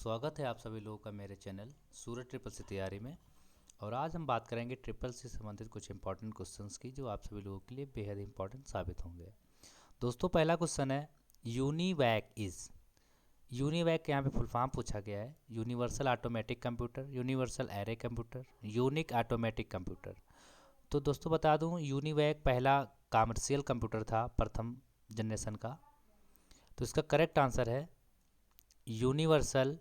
स्वागत है आप सभी लोगों का मेरे चैनल सूरज ट्रिपल सी तैयारी में। और आज हम बात करेंगे ट्रिपल सी से संबंधित कुछ इंपॉर्टेंट क्वेश्चंस की जो आप सभी लोगों के लिए बेहद इंपॉर्टेंट साबित होंगे। दोस्तों, पहला क्वेश्चन है यूनिवैक इज़। यूनिवैक यहाँ पे फुल फॉर्म पूछा गया है। Universal automatic computer, universal array computer, unique automatic computer. तो दोस्तों बता दूँ, यूनिवैक पहला कमर्शियल कंप्यूटर था, प्रथम जनरेशन का। तो इसका करेक्ट आंसर है universal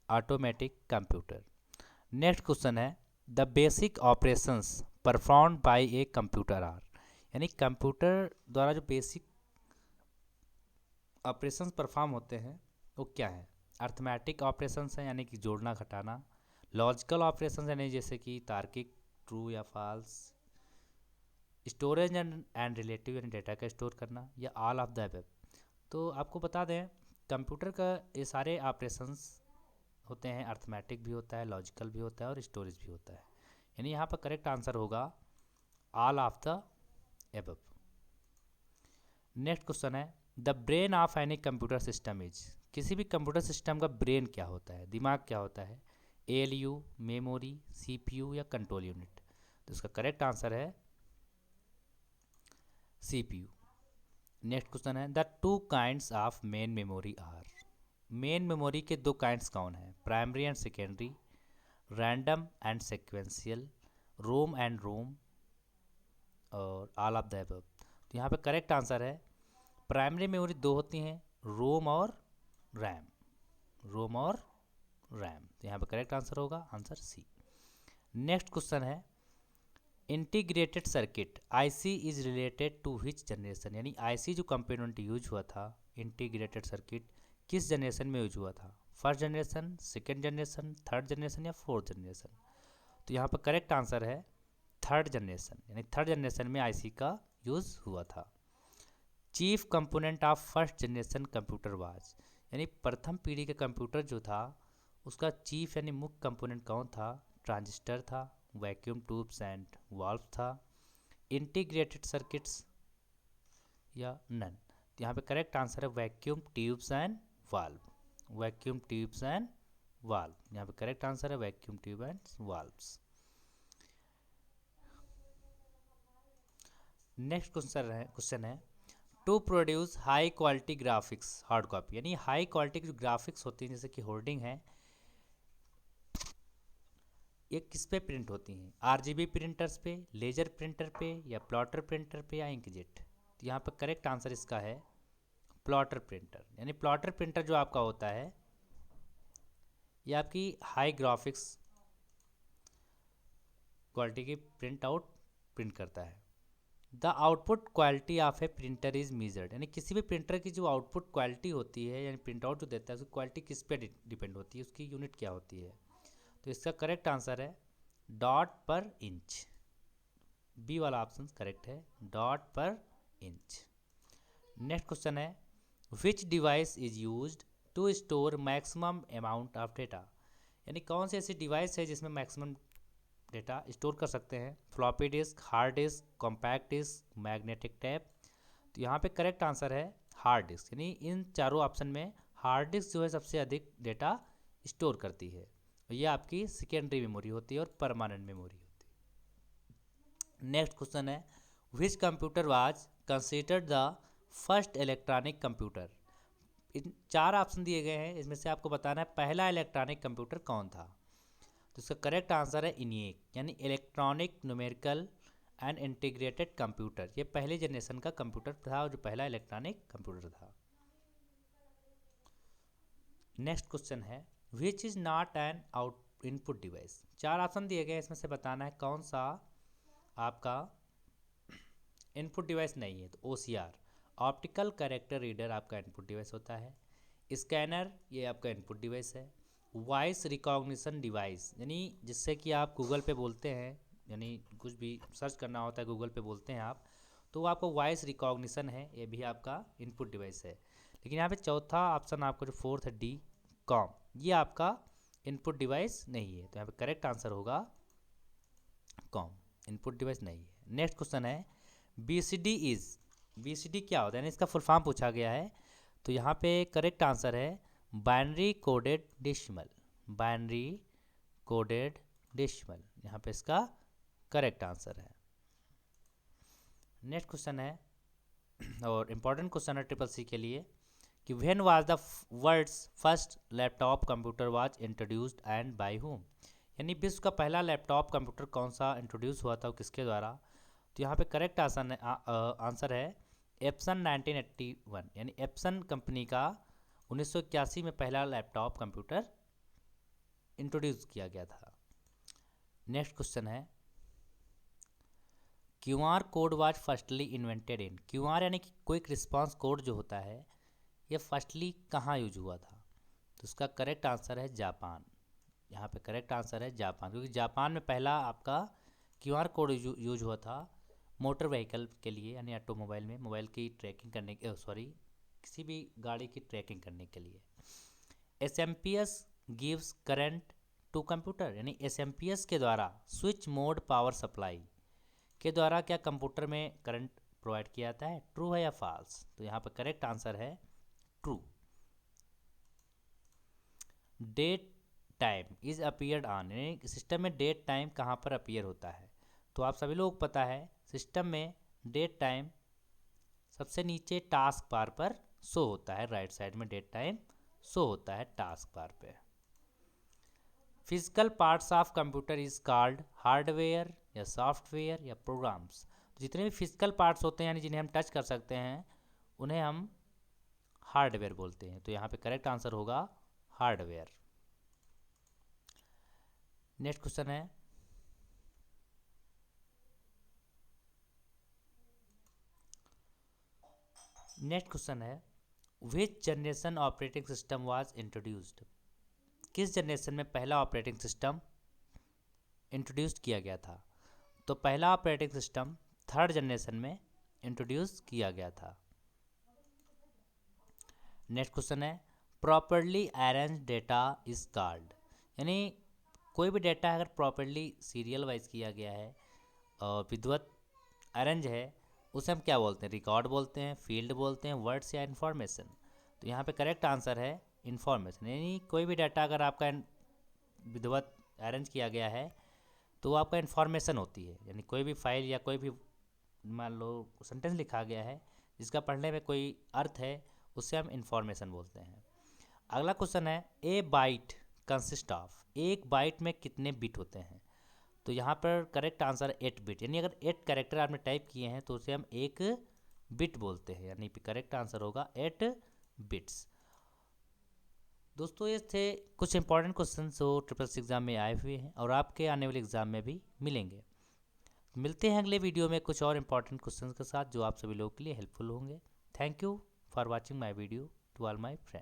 automatic computer. Next question है the basic operations performed by a computer are. यानी कंप्यूटर द्वारा जो बेसिक ऑपरेशंस परफॉर्म होते हैं वो क्या है। अर्थमेटिक ऑपरेशंस हैं यानी कि जोड़ना घटाना, लॉजिकल ऑपरेशंस यानी जैसे कि तार्किक ट्रू या फॉल्स, स्टोरेज एंड रिलेटिव यानी डेटा का स्टोर करना, या ऑल ऑफ द अबव। तो आपको बता दें, कंप्यूटर का ये सारे ऑपरेशंस होते हैं, अर्थमेटिक भी होता है, लॉजिकल भी होता है और स्टोरेज भी होता है। यानी यहाँ पर करेक्ट आंसर होगा all of the above. Next question है the brain of any computer system is. किसी भी कंप्यूटर सिस्टम का ब्रेन क्या होता है, दिमाग क्या होता है। एएलयू, मेमोरी, सीपीयू या कंट्रोल यूनिट। तो इसका करेक्ट आंसर है सीपीयू। नेक्स्ट क्वेश्चन है the two kinds of main memory are. Main memory के दो काइंड्स कौन है, primary and secondary, random and sequential, ROM and ROM, और ऑल ऑफ द अबव। तो यहाँ पे करेक्ट आंसर है प्राइमरी मेमोरी दो होती हैं, रोम और रैम। रोम और रैम। तो यहाँ पे करेक्ट आंसर होगा आंसर सी। नेक्स्ट क्वेश्चन है integrated circuit IC is related to which generation. यानी आईसी जो कंपोनेंट यूज हुआ था, इंटीग्रेटेड सर्किट, किस जनरेशन में यूज हुआ था। First generation, second generation, third generation या फोर्थ जनरेशन। तो यहाँ पर करेक्ट आंसर है थर्ड जनरेशन। यानी थर्ड जनरेशन में आईसी का यूज़ हुआ था। Chief component of first generation computer was. यानी प्रथम पीढ़ी का कंप्यूटर जो था उसका चीफ यानी मुख्य कंपोनेंट कौन था। ट्रांजिस्टर था, वैक्यूम ट्यूब्स एंड वाल्व था, इंटीग्रेटेड सर्किट्स या नन। तो यहाँ पे करेक्ट आंसर है vacuum tubes and valve. Vacuum tubes and valve. यहाँ पे करेक्ट आंसर है vacuum tube and valves. Next question है to produce high quality graphics hard copy. यानी हाई क्वालिटी की जो ग्राफिक्स होती हैं जैसे कि होर्डिंग है, ये किस पे प्रिंट होती हैं, आरजीबी प्रिंटर्स पे, लेजर प्रिंटर पे, या प्लॉटर प्रिंटर पे, या इंकजेट। तो यहाँ पर करेक्ट आंसर इसका है प्लॉटर प्रिंटर। यानी प्लॉटर प्रिंटर जो आपका होता है ये आपकी हाई ग्राफिक्स क्वालिटी की प्रिंट आउट प्रिंट करता है। The output quality of A printer is measured. यानी किसी भी प्रिंटर की जो आउटपुट क्वालिटी होती है यानी प्रिंट आउट जो देता है उसकी क्वालिटी किस पे डिपेंड होती है, उसकी यूनिट क्या होती है। तो इसका करेक्ट आंसर है डॉट पर इंच। बी वाला ऑप्शन करेक्ट है, dot per inch. Next question है which device is used to store maximum amount of data. यानी कौन सी ऐसी डिवाइस है जिसमें मैक्सिमम डेटा स्टोर कर सकते हैं। Floppy disk, hard disk, compact disk, magnetic tape. तो यहाँ पे करेक्ट आंसर है हार्ड डिस्क। यानी इन चारों ऑप्शन में हार्ड डिस्क जो है सबसे अधिक डेटा स्टोर करती है। ये आपकी सेकेंडरी मेमोरी होती है और परमानेंट मेमोरी होती है। नेक्स्ट क्वेश्चन है which computer was considered the first electronic computer. इन चार ऑप्शन दिए गए हैं, इसमें से आपको बताना है पहला इलेक्ट्रॉनिक कंप्यूटर कौन था। तो इसका करेक्ट आंसर है इनिएक यानी electronic numerical and integrated computer. ये पहले जनरेशन का कंप्यूटर था और जो पहला इलेक्ट्रॉनिक कंप्यूटर था। नेक्स्ट क्वेश्चन है which is not an out input device. चार ऑप्शन दिए गए हैं, इसमें से बताना है कौन सा आपका इनपुट डिवाइस नहीं है। तो ओसीआर ऑप्टिकल कैरेक्टर रीडर आपका इनपुट डिवाइस होता है। स्कैनर ये आपका इनपुट डिवाइस है। वॉइस रिकॉग्निशन डिवाइस यानी जिससे कि आप गूगल पे बोलते हैं, यानी कुछ भी सर्च करना होता है गूगल पे बोलते हैं आप, तो वो आपको वॉइस रिकॉग्निशन है, ये भी आपका इनपुट डिवाइस है। लेकिन यहाँ पे चौथा ऑप्शन आपको जो फोर्थ है डी कॉम, ये आपका इनपुट डिवाइस नहीं है। तो यहाँ पे करेक्ट आंसर होगा कॉम, इनपुट डिवाइस नहीं है। नेक्स्ट क्वेश्चन है बीसीडी इज। बीसीडी क्या होता है यानी इसका फुल फॉर्म पूछा गया है। तो यहाँ पे करेक्ट आंसर है binary coded decimal, binary coded decimal यहाँ पे इसका करेक्ट आंसर है। नेक्स्ट क्वेश्चन है और इम्पॉर्टेंट क्वेश्चन है ट्रिपल सी के लिए कि when was the world's first laptop computer was introduced and by whom, यानी विश्व का पहला लैपटॉप कंप्यूटर कौन सा इंट्रोड्यूस हुआ था और किसके द्वारा। तो यहाँ पे करेक्ट आंसर है एप्सन 1981, यानी एप्सन कंपनी का 1981 में पहला लैपटॉप कंप्यूटर इंट्रोड्यूस किया गया था। नेक्स्ट क्वेश्चन है QR code was firstly invented in, QR यानी कि क्विक रिस्पांस कोड जो होता है ये फर्स्टली कहाँ यूज हुआ था। तो उसका करेक्ट आंसर है जापान, यहाँ पे करेक्ट आंसर है जापान, क्योंकि जापान में पहला आपका क्यूआर कोड यूज हुआ था मोटर व्हीकल के लिए, यानी ऑटोमोबाइल में मोबाइल की ट्रैकिंग करने के किसी भी गाड़ी की ट्रैकिंग करने के लिए। SMPS gives current to computer, यानी एसएमपीएस के द्वारा स्विच मोड पावर सप्लाई के द्वारा क्या कंप्यूटर में करंट प्रोवाइड किया जाता है, ट्रू है या फॉल्स। तो यहाँ पर करेक्ट आंसर है true. Date time is appeared on, यानी सिस्टम में डेट टाइम कहाँ पर अपीयर होता है। तो आप सभी लोग पता है सिस्टम में डेट टाइम सबसे नीचे टास्क बार पर शो होता है, राइट साइड में डेट टाइम शो होता है टास्क बार पे। Physical parts of computer is called hardware या सॉफ्टवेयर या प्रोग्राम्स, जितने भी फिजिकल पार्ट्स होते हैं यानी जिन्हें हम टच कर सकते हैं उन्हें हम हार्डवेयर बोलते हैं। तो यहाँ पे करेक्ट आंसर होगा हार्डवेयर। नेक्स्ट क्वेश्चन है विच generation operating system was introduced, किस जनरेशन में पहला ऑपरेटिंग सिस्टम इंट्रोड्यूस किया गया था। तो पहला ऑपरेटिंग सिस्टम थर्ड जनरेशन में इंट्रोड्यूस किया गया था। नेक्स्ट क्वेश्चन है properly arrange data is called, यानी कोई भी डेटा अगर प्रॉपरली सीरियल वाइज किया गया है और विधिवत अरेंज है उसे हम क्या बोलते हैं, रिकॉर्ड बोलते हैं, फील्ड बोलते हैं, वर्ड्स या इन्फॉर्मेशन। तो यहाँ पे करेक्ट आंसर है इन्फॉर्मेशन, यानी कोई भी डाटा अगर आपका विधिवत अरेंज किया गया है तो वो आपका इन्फॉर्मेशन होती है, यानी कोई भी फाइल या कोई भी मान लो सेंटेंस लिखा गया है जिसका पढ़ने में कोई अर्थ है उससे हम इन्फॉर्मेशन बोलते हैं। अगला क्वेश्चन है ए बाइट कंसिस्ट ऑफ, एक बाइट में कितने बिट होते हैं। तो यहाँ पर करेक्ट आंसर 8 बिट, यानी अगर 8 कैरेक्टर आपने टाइप किए हैं तो उसे हम एक बिट बोलते हैं, यानी करेक्ट आंसर होगा 8 बिट्स। दोस्तों ये थे कुछ इंपॉर्टेंट क्वेश्चन जो ट्रिपल सी एग्ज़ाम में आए हुए हैं और आपके आने वाले एग्ज़ाम में भी मिलेंगे। मिलते हैं अगले वीडियो में कुछ और इंपॉर्टेंट क्वेश्चन के साथ जो आप सभी लोगों के लिए हेल्पफुल होंगे। Thank you for watching my video to all my friend.